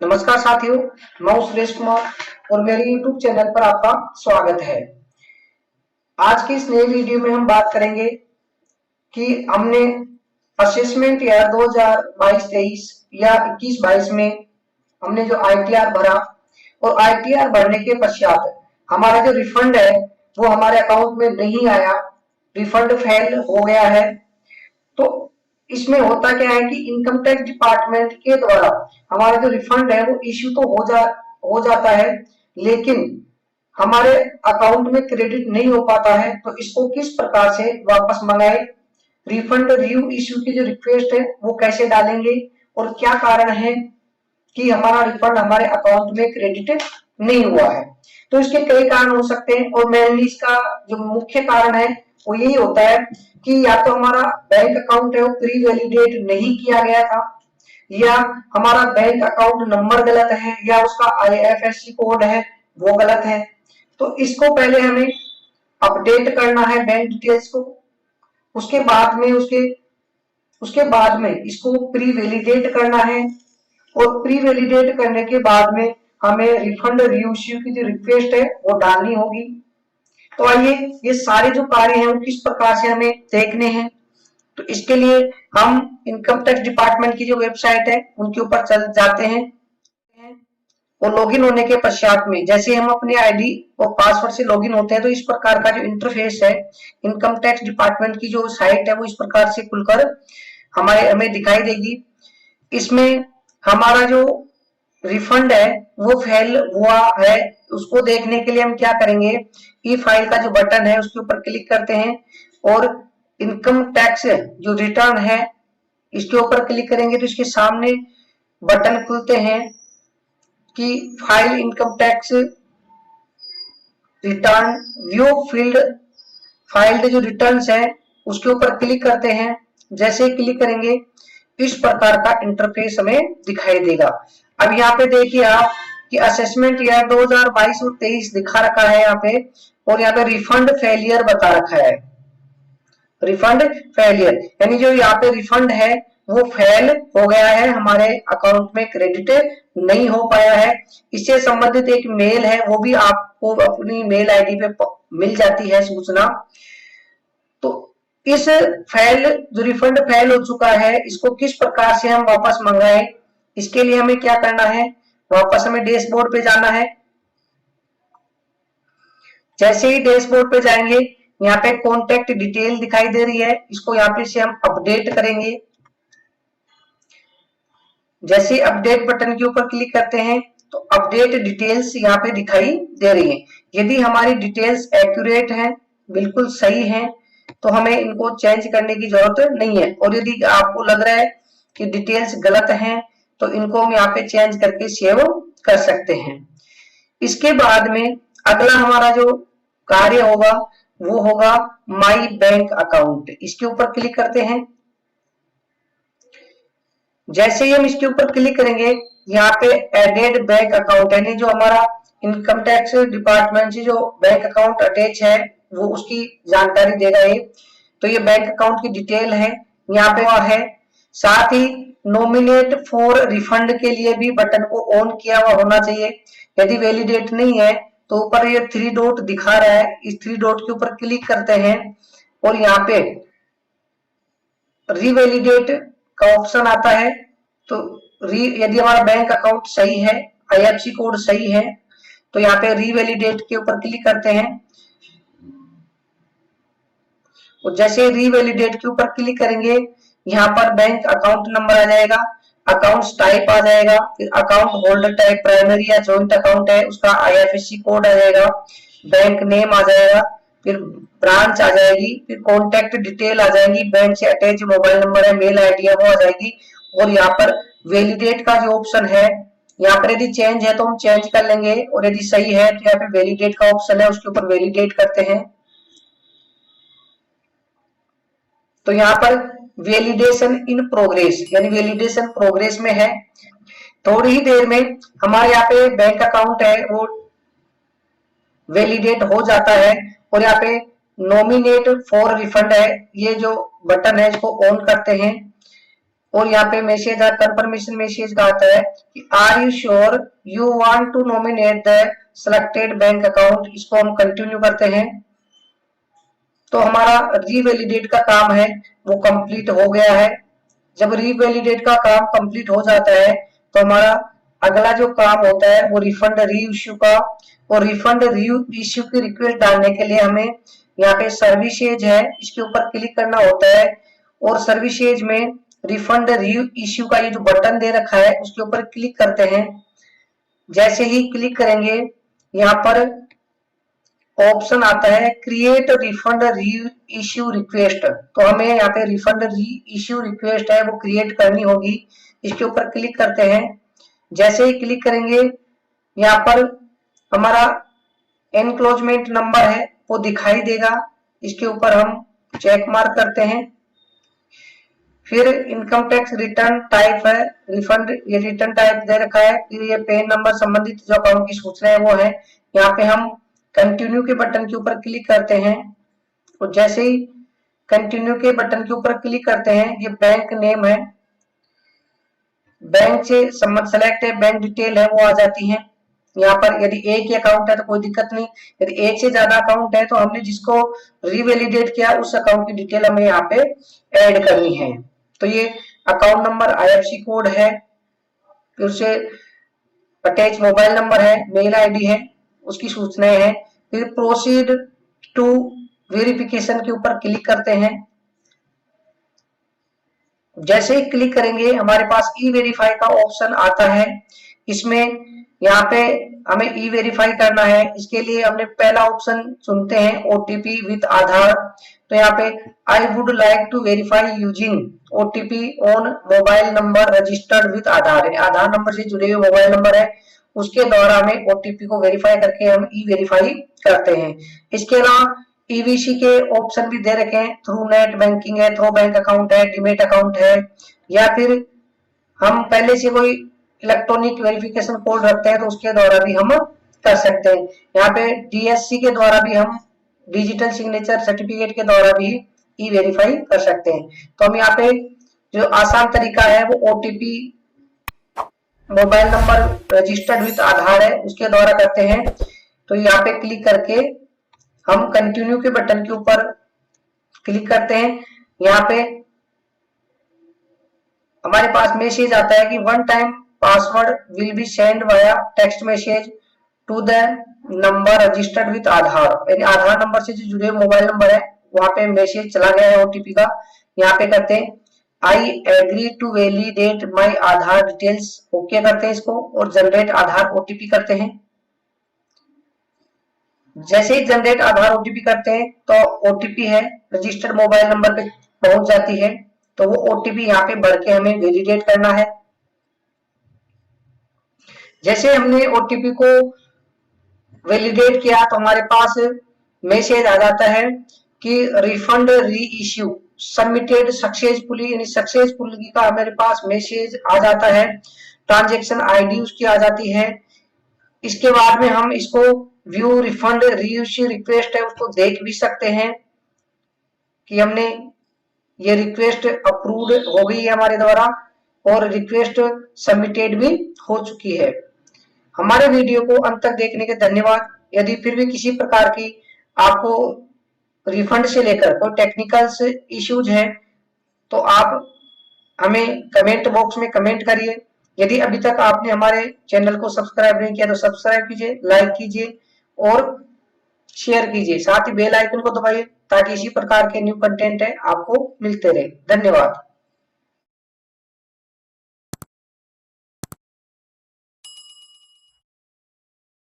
नमस्कार साथियों, मैं हूं सुरेश कुमार और मेरे YouTube चैनल पर आपका स्वागत है। आज की इस नए वीडियो में हम बात करेंगे कि हमने असेसमेंट ईयर 2022-23 या 21-22 में हमने जो ITR भरा और ITR भरने के पश्चात हमारा जो रिफंड है वो हमारे अकाउंट में नहीं आया, रिफंड फेल हो गया है। तो इसमें होता क्या है कि इनकम टैक्स डिपार्टमेंट के द्वारा हमारा जो रिफंड है वो इश्यू तो हो जाता है, लेकिन हमारे अकाउंट में क्रेडिट नहीं हो पाता है। तो इसको किस प्रकार से वापस मंगाए, रिफंड रिव्यू इश्यू की जो रिक्वेस्ट है वो कैसे डालेंगे और क्या कारण है कि हमारा रिफंड हमारे अकाउंट में क्रेडिट नहीं हुआ है। तो इसके कई कारण हो सकते हैं और मेनली इसका जो मुख्य कारण है वो यही होता है कि या तो हमारा बैंक अकाउंट है वो प्री वैलिडेट नहीं किया गया था, या हमारा बैंक अकाउंट नंबर गलत है, या उसका IFSC कोड है वो गलत है। तो इसको पहले हमें अपडेट करना है बैंक डिटेल्स को, उसके बाद में इसको प्री वैलिडेट करना है और प्री वैलिडेट करने के बाद में हमें रिफंड रीइश्यू की जो रिक्वेस्ट है वो डालनी होगी। तो आइए ये सारे जो कार्य हैं वो किस प्रकार से हमें देखने हैं। तो इसके लिए हम इनकम टैक्स डिपार्टमेंट की जो वेबसाइट है उनके ऊपर चल जाते हैं और लॉगिन होने के पश्चात में जैसे हम अपने आईडी और पासवर्ड से लॉगिन होते हैं तो इस प्रकार का जो इंटरफेस है इनकम टैक्स डिपार्टमेंट की जो साइट है वो इस प्रकार से खुलकर हमें दिखाई देगी। इसमें हमारा जो रिफंड है वो फेल हुआ है, उसको देखने के लिए हम क्या करेंगे, ई फाइल का जो बटन है उसके ऊपर क्लिक करते हैं और इनकम टैक्स जो रिटर्न है इसके ऊपर क्लिक करेंगे तो इसके सामने बटन खुलते हैं कि file income tax return view field filed जो रिटर्न्स है उसके ऊपर क्लिक करते हैं। जैसे ही क्लिक करेंगे इस प्रकार का इंटरफेस हमें दिखाई देगा। अब यहाँ पे देखिए आप कि असेसमेंट ईयर 2022 और 23 दिखा रखा है यहाँ पे, और यहाँ पे रिफंड फेलियर बता रखा है। रिफंड फेलियर यानी जो यहाँ पे रिफंड है वो फेल हो गया है, हमारे अकाउंट में क्रेडिट नहीं हो पाया है। इससे संबंधित एक मेल है वो भी आपको अपनी मेल आईडी पे मिल जाती है सूचना। तो इस जो रिफंड फेल हो चुका है इसको किस प्रकार से हम वापस मंगाएं, इसके लिए हमें क्या करना है, वापस हमें डैशबोर्ड पे जाना है। जैसे ही डैशबोर्ड पे जाएंगे यहाँ पे कॉन्टेक्ट डिटेल दिखाई दे रही है, इसको यहाँ पे से हम अपडेट करेंगे। जैसे अपडेट बटन के ऊपर क्लिक करते हैं तो अपडेट डिटेल्स यहाँ पे दिखाई दे रही है। यदि हमारी डिटेल्स एक्यूरेट है, बिल्कुल सही है, तो हमें इनको चेंज करने की जरूरत नहीं है। और यदि आपको लग रहा है कि डिटेल्स गलत हैं तो इनको हम यहाँ पे चेंज करके सेव कर सकते हैं। इसके बाद में अगला हमारा जो कार्य होगा वो होगा माई बैंक अकाउंट, इसके ऊपर क्लिक करते हैं। जैसे ही हम इसके ऊपर क्लिक करेंगे यहाँ पे एडेड बैंक अकाउंट यानी जो हमारा इनकम टैक्स डिपार्टमेंट से जो बैंक अकाउंट अटैच है वो उसकी जानकारी देगा ये। तो ये बैंक अकाउंट की डिटेल है यहाँ पे और है। साथ ही नॉमिनेट फॉर रिफंड के लिए भी बटन को ऑन किया हुआ होना चाहिए। यदि वैलिडेट नहीं है तो ऊपर ये 3 डॉट दिखा रहा है, इस 3 डॉट के ऊपर क्लिक करते हैं और यहाँ पे रिवैलिडेट का ऑप्शन आता है। तो यदि हमारा बैंक अकाउंट सही है, IFSC कोड सही है, तो यहाँ पे रिवैलिडेट के ऊपर क्लिक करते हैं और जैसे रिवैलिडेट के ऊपर क्लिक करेंगे यहाँ पर बैंक अकाउंट नंबर आ जाएगा, अकाउंट टाइप आ जाएगा, फिर अकाउंट होल्डर टाइप प्राइमरी या जॉइंट अकाउंट है उसका IFSC कोड आ जाएगा, बैंक नेम आ जाएगा, फिर ब्रांच आ जाएगी, फिर कॉन्टेक्ट डिटेल आ जाएगी, बैंक से अटैच मोबाइल नंबर है, मेल आईडी है वो आ जाएगी। और यहाँ पर वैलिडेट का जो ऑप्शन है यहाँ पर यदि चेंज है तो हम चेंज कर लेंगे और यदि सही है तो यहाँ पे वैलिडेट का ऑप्शन है उसके ऊपर वैलिडेट करते हैं। तो यहाँ पर वैलिडेशन इन प्रोग्रेस यानी वैलिडेशन प्रोग्रेस में है। थोड़ी ही देर में हमारे यहाँ पे बैंक अकाउंट है वो वैलिडेट हो जाता है और यहाँ पे नॉमिनेट फॉर रिफंड है, ये जो बटन है इसको ऑन करते हैं और यहाँ पे मैसेज कंफर्मेशन मैसेज का आता है कि are you sure you want to nominate the selected bank account. इसको हम कंटिन्यू करते हैं। तो हमारा रीवैलिडेट का काम है वो कंप्लीट हो गया है। जब रीवैलिडेट का काम कंप्लीट हो जाता है तो हमारा अगला जो काम होता है वो रिफंड री इश्यू का। और रिफंड री इश्यू की रिक्वेस्ट डालने के लिए हमें यहाँ पे सर्विसेज है इसके ऊपर क्लिक करना होता है। और सर्विसेज में रिफंड री इश्यू का ये जो बटन दे रखा है उसके ऊपर क्लिक करते हैं। जैसे ही क्लिक करेंगे यहाँ पर ऑप्शन आता है क्रिएट रिफंड री इश्यू रिक्वेस्ट। तो हमें यहाँ पे रिफंड री इश्यू रिक्वेस्ट है वो क्रिएट करनी होगी। इसके ऊपर क्लिक करते हैं। जैसे ही क्लिक करेंगे यहाँ पर हमारा एनक्लोजमेंट नंबर है वो दिखाई देगा। इसके ऊपर हम चेक मार्क करते हैं। फिर इनकम टैक्स रिटर्न टाइप है रिफंड, ये रिटर्न टाइप दे रखा है। फिर ये पैन नंबर संबंधित जो अकाउंट की सूचना है वो है। यहाँ पे हम कंटिन्यू के बटन के ऊपर क्लिक करते हैं। और जैसे ही कंटिन्यू के बटन के ऊपर क्लिक करते हैं ये बैंक नेम है, बैंक से सेलेक्ट है, बैंक डिटेल है वो आ जाती है। यहाँ पर यदि एक ही अकाउंट है तो कोई दिक्कत नहीं, यदि एक से ज्यादा अकाउंट है तो हमने जिसको रिवैलिडेट किया उस अकाउंट की डिटेल हमें यहाँ पे ऐड करनी है। तो ये अकाउंट नंबर, IFSC कोड है, फिर से अटैच मोबाइल नंबर है, मेल आईडी है, उसकी सूचनाएं हैं। फिर प्रोसीड टू वेरिफिकेशन के ऊपर क्लिक करते हैं। जैसे ही क्लिक करेंगे हमारे पास ई वेरीफाई का ऑप्शन आता है। इसमें यहाँ पे हमें ई वेरीफाई करना है। इसके लिए हमने पहला ऑप्शन चुनते हैं ओटीपी विद आधार। तो यहाँ पे I would like to verify using OTP on mobile number registered with Aadhaar. Aadhaar number से जुड़े हुए मोबाइल नंबर है उसके द्वारा हमें ओटीपी को वेरीफाई करके हम ई वेरीफाई करते हैं। इसके अलावा ईवीसी के ऑप्शन भी दे रखे हैं, थ्रू नेट बैंकिंग है, थ्रू बैंक अकाउंट है, डीमेट अकाउंट है, या फिर हम पहले से कोई इलेक्ट्रॉनिक वेरिफिकेशन कोड रखते हैं तो उसके द्वारा भी हम कर सकते हैं। यहाँ पे DSC के द्वारा भी हम डिजिटल सिग्नेचर सर्टिफिकेट के द्वारा भी ई वेरीफाई कर सकते हैं। तो हम यहाँ पे जो आसान तरीका है वो OTP mobile number registered with Aadhaar है उसके द्वारा करते हैं। तो यहाँ पे क्लिक करके हम कंटिन्यू के बटन के ऊपर क्लिक करते हैं। यहाँ पे हमारे पास मैसेज आता है कि one time password will be send via text message to the number registered with Aadhaar. यानी आधार नंबर से जो जुड़े मोबाइल नंबर है वहां पे मैसेज चला गया है ओटीपी का। यहाँ पे करते हैं I agree to validate my Aadhaar details, okay करते हैं इसको और जनरेट आधार ओटीपी करते हैं। जैसे ही जनरेट आधार ओटीपी करते हैं तो ओटीपी है रजिस्टर्ड मोबाइल नंबर पे पहुंच जाती है। तो वो ओटीपी यहाँ पे भर के हमें वैलिडेट करना है। जैसे हमने ओटीपी को वैलिडेट किया तो हमारे पास मैसेज आ जाता है कि रिफंड री इश्यू सबमिटेड सक्सेसफुली, यानी सक्सेसफुली का हमारे पास मैसेज आ जाता है। ट्रांजैक्शन आईडी उसकी आ जाती है। इसके बाद में हम इसको व्यू रिफंड री इश्यू रिक्वेस्ट है उसको देख भी सकते हैं कि हमने ये रिक्वेस्ट अप्रूव्ड हो गई है हमारे द्वारा और रिक्वेस्ट सबमिटेड भी हो चुकी है। हमारे वीडियो को अंत तक देखने के धन्यवाद। यदि फिर भी किसी प्रकार की आपको रिफंड से लेकर कोई टेक्निकल इश्यूज हैं तो आप हमें कमेंट बॉक्स में कमेंट करिए। यदि अभी तक आपने हमारे चैनल को सब्सक्राइब नहीं किया तो सब्सक्राइब कीजिए, लाइक कीजिए और शेयर कीजिए। साथ ही बेल आइकन को दबाइए ताकि इसी प्रकार के न्यू कंटेंट है आपको मिलते रहे। धन्यवाद।